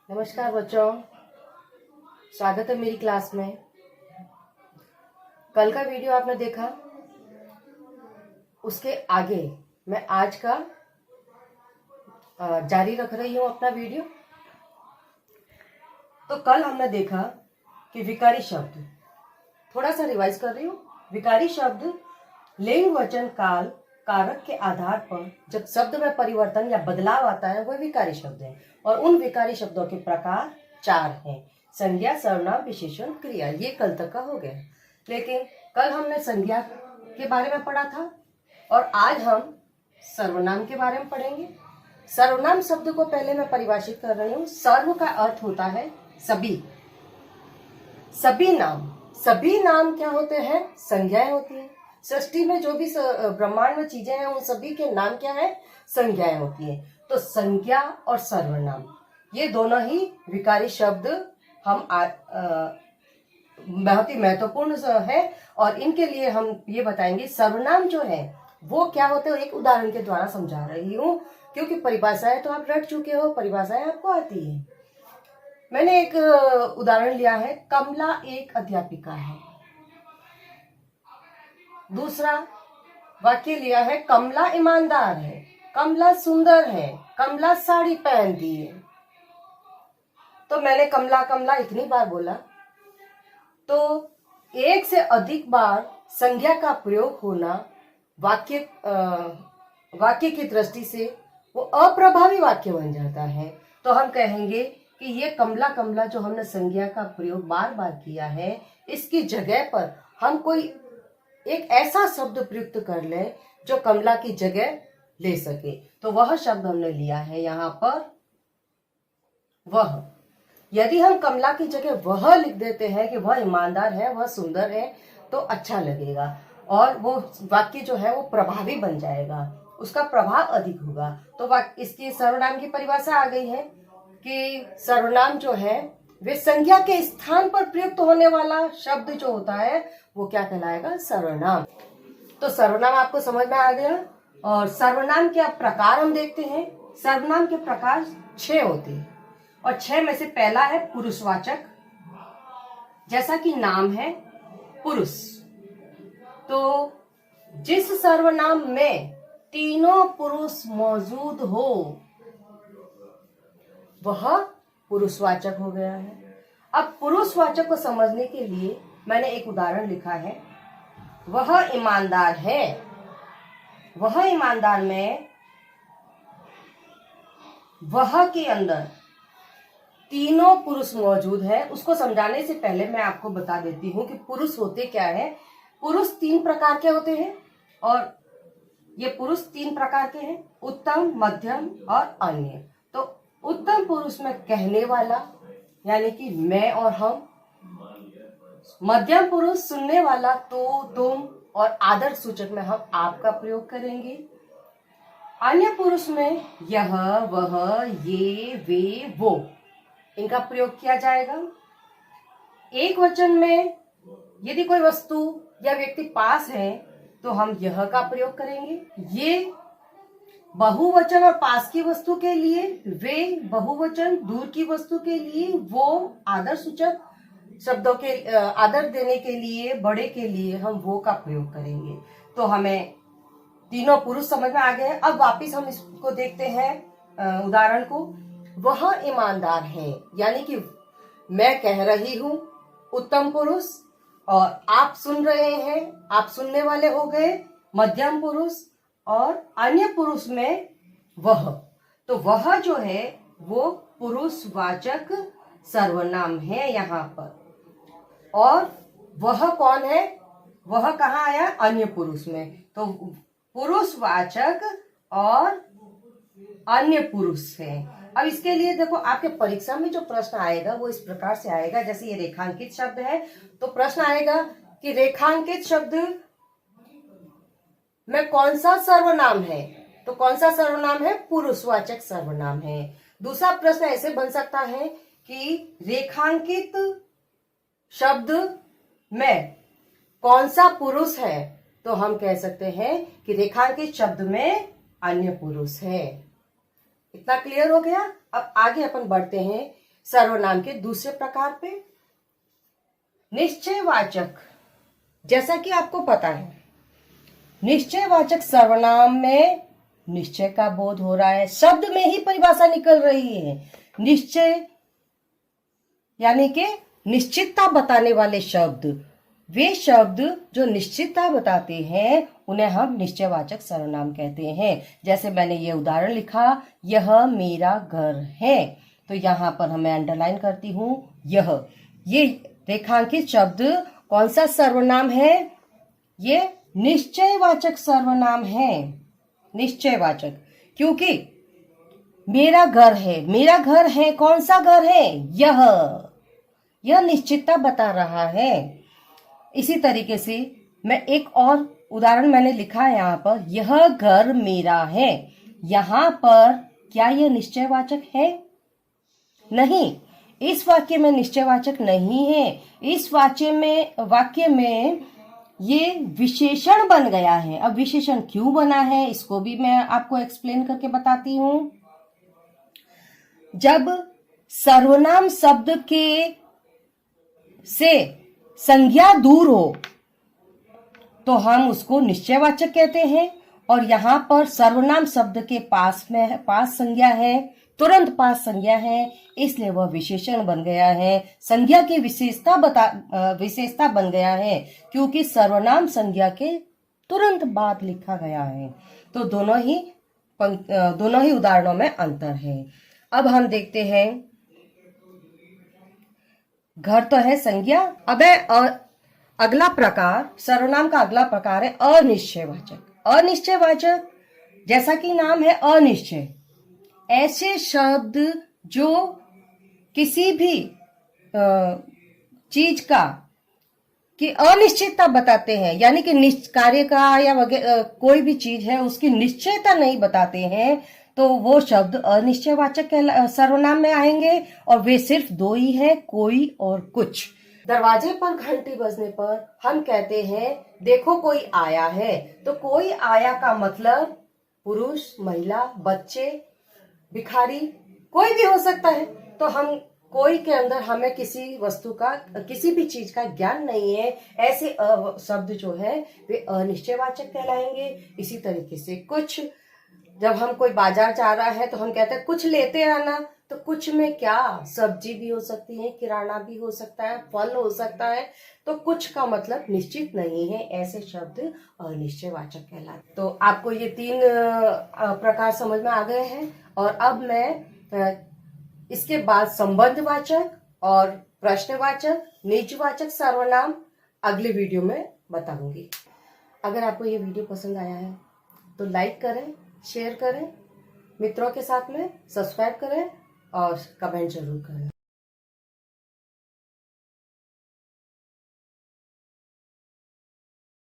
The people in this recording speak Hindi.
नमस्कार बच्चों, स्वागत है मेरी क्लास में। कल का वीडियो आपने देखा, उसके आगे मैं आज का जारी रख रही हूँ अपना वीडियो। तो कल हमने देखा कि विकारी शब्द, थोड़ा सा रिवाइज कर रही हूँ। विकारी शब्द लिंग, वचन, काल, कारक के आधार पर जब शब्द में परिवर्तन या बदलाव आता है वह विकारी शब्द है। और उन विकारी शब्दों के प्रकार 4 हैं: संज्ञा, सर्वनाम, विशेषण, क्रिया। ये कल तक का हो गया। लेकिन कल हमने संज्ञा के बारे में पढ़ा था और आज हम सर्वनाम के बारे में पढ़ेंगे। सर्वनाम शब्द को पहले मैं परिभाषित कर रही हूँ। सर्व का अर्थ होता है सभी। सभी नाम क्या होते हैं? संज्ञाएं होती हैं। सृष्टि में जो भी ब्रह्मांड में चीजें हैं उन सभी के नाम क्या है? संज्ञाएं होती हैं। तो संज्ञा और सर्वनाम ये दोनों ही विकारी शब्द हम बहुत ही महत्वपूर्ण है और इनके लिए हम ये बताएंगे सर्वनाम जो है वो क्या होते हैं। एक उदाहरण के द्वारा समझा रही हूँ क्योंकि परिभाषाएं तो आप रट चुके हो, परिभाषाएं आपको आती है। मैंने एक उदाहरण लिया है, कमला एक अध्यापिका है। दूसरा वाक्य लिया है, कमला ईमानदार है, कमला सुंदर है, कमला साड़ी पहनती है। तो मैंने कमला कमला इतनी बार बोला, तो एक से अधिक बार संज्ञा का प्रयोग होना वाक्य की दृष्टि से वो अप्रभावी वाक्य बन जाता है। तो हम कहेंगे कि ये कमला कमला जो हमने संज्ञा का प्रयोग बार बार किया है, इसकी जगह पर हम कोई एक ऐसा शब्द प्रयुक्त कर ले जो कमला की जगह ले सके। तो वह शब्द हमने लिया है यहाँ पर वह। यदि हम कमला की जगह वह लिख देते हैं कि वह ईमानदार है, वह सुंदर है, तो अच्छा लगेगा और वो वाक्य जो है वो प्रभावी बन जाएगा, उसका प्रभाव अधिक होगा। तो इसकी सर्वनाम की परिभाषा आ गई है कि सर्वनाम जो है वे संज्ञा के स्थान पर प्रयुक्त होने वाला शब्द जो होता है वो क्या कहलाएगा? सर्वनाम। तो सर्वनाम आपको समझ में आ गया। और सर्वनाम के अब प्रकार हम देखते हैं। सर्वनाम के प्रकार 6 होते हैं और 6 में से पहला है पुरुषवाचक। जैसा कि नाम है पुरुष, तो जिस सर्वनाम में तीनों पुरुष मौजूद हो वह पुरुषवाचक हो गया है। अब पुरुषवाचक को समझने के लिए मैंने एक उदाहरण लिखा है, वह ईमानदार है। वह ईमानदार में वह के अंदर तीनों पुरुष मौजूद है। उसको समझाने से पहले मैं आपको बता देती हूँ कि पुरुष होते क्या है। पुरुष 3 प्रकार के होते हैं और ये पुरुष 3 प्रकार के हैं, उत्तम, मध्यम और अन्य। तो उत्तम पुरुष में कहने वाला यानी कि मैं और हम, मध्यम पुरुष सुनने वाला तो, तुम और आदर सूचक में हम आपका प्रयोग करेंगे। अन्य पुरुष में यह, वह, ये, वे, वो इनका प्रयोग किया जाएगा। एक वचन में यदि कोई वस्तु या व्यक्ति पास है तो हम यह का प्रयोग करेंगे। ये बहुवचन और पास की वस्तु के लिए, वे बहुवचन, दूर की वस्तु के लिए, वो आदर सूचक शब्दों के आदर देने के लिए, बड़े के लिए हम वो का प्रयोग करेंगे। तो हमें तीनों पुरुष समझ में आ गए। अब वापिस हम इसको देखते हैं उदाहरण को। वह ईमानदार है यानी कि मैं कह रही हूं उत्तम पुरुष और आप सुन रहे हैं, आप सुनने वाले हो गए मध्यम पुरुष। और अन्य पुरुष में वह, तो वह जो है वो पुरुषवाचक सर्वनाम है यहाँ पर। और वह कौन है? वह कहाँ आया? अन्य पुरुष में। तो पुरुषवाचक और अन्य पुरुष है। अब इसके लिए देखो, आपके परीक्षा में जो प्रश्न आएगा वो इस प्रकार से आएगा। जैसे ये रेखांकित शब्द है तो प्रश्न आएगा कि रेखांकित शब्द में कौन सा सर्वनाम है? तो कौन सा सर्वनाम है? पुरुषवाचक सर्वनाम है। दूसरा प्रश्न ऐसे बन सकता है कि रेखांकित शब्द में कौन सा पुरुष है? तो हम कह सकते हैं कि रेखांकित शब्द में अन्य पुरुष है। इतना क्लियर हो गया। अब आगे अपन बढ़ते हैं सर्वनाम के दूसरे प्रकार पे निश्चयवाचक। जैसा कि आपको पता है, निश्चयवाचक सर्वनाम में निश्चय का बोध हो रहा है, शब्द में ही परिभाषा निकल रही है। निश्चय यानी कि निश्चितता बताने वाले शब्द, वे शब्द जो निश्चितता बताते हैं उन्हें हम निश्चयवाचक सर्वनाम कहते हैं। जैसे मैंने ये उदाहरण लिखा, यह मेरा घर है, तो यहां पर मैं अंडरलाइन करती हूं यह। ये रेखांकित शब्द कौन सा सर्वनाम है? ये निश्चयवाचक सर्वनाम है। निश्चयवाचक, क्योंकि मेरा घर है, मेरा घर है, कौन सा घर है? यह निश्चितता बता रहा है। इसी तरीके से मैं एक और उदाहरण मैंने लिखा है यहाँ पर, यह घर मेरा है। यहाँ पर क्या यह निश्चयवाचक है? नहीं, इस वाक्य में निश्चयवाचक नहीं है। इस वाक्य में ये विशेषण बन गया है। अब विशेषण क्यों बना है इसको भी मैं आपको एक्सप्लेन करके बताती हूं। जब सर्वनाम शब्द के से संज्ञा दूर हो तो हम उसको निश्चयवाचक कहते हैं, और यहां पर सर्वनाम शब्द के पास संज्ञा है, तुरंत पास संज्ञा है, इसलिए वह विशेषण बन गया है। संज्ञा की विशेषता बन गया है, क्योंकि सर्वनाम संज्ञा के तुरंत बाद लिखा गया है। तो दोनों ही उदाहरणों में अंतर है। अब हम देखते हैं, घर तो है संज्ञा। अब अगला प्रकार, सर्वनाम का अगला प्रकार है अनिश्चयवाचक। अनिश्चयवाचक, जैसा कि नाम है अनिश्चय, ऐसे शब्द जो किसी भी चीज का कि अनिश्चितता बताते हैं, यानी कि कार्य का या कोई भी चीज है उसकी निश्चयता नहीं बताते हैं, तो वो शब्द अनिश्चयवाचक सर्वनाम में आएंगे। और वे सिर्फ दो ही है, कोई और कुछ। दरवाजे पर घंटी बजने पर हम कहते हैं देखो कोई आया है। तो कोई आया का मतलब पुरुष, महिला, बच्चे, भिखारी, कोई भी हो सकता है। तो हम कोई के अंदर हमें किसी वस्तु का, किसी भी चीज का ज्ञान नहीं है, ऐसे शब्द जो है वे अनिश्चयवाचक कहलाएंगे। इसी तरीके से कुछ, जब हम कोई बाजार जा रहा है तो हम कहते हैं कुछ लेते आना। तो कुछ में क्या, सब्जी भी हो सकती है, किराना भी हो सकता है, फल हो सकता है। तो कुछ का मतलब निश्चित नहीं है, ऐसे शब्द अनिश्चयवाचक कहलाते। तो आपको ये 3 प्रकार समझ में आ गए हैं। और अब मैं इसके बाद संबंधवाचक और प्रश्नवाचक, निजवाचक सर्वनाम अगले वीडियो में बताऊंगी। अगर आपको ये वीडियो पसंद आया है तो लाइक करें, शेयर करें, मित्रों के साथ में सब्सक्राइब करें और कमेंट जरूर करें।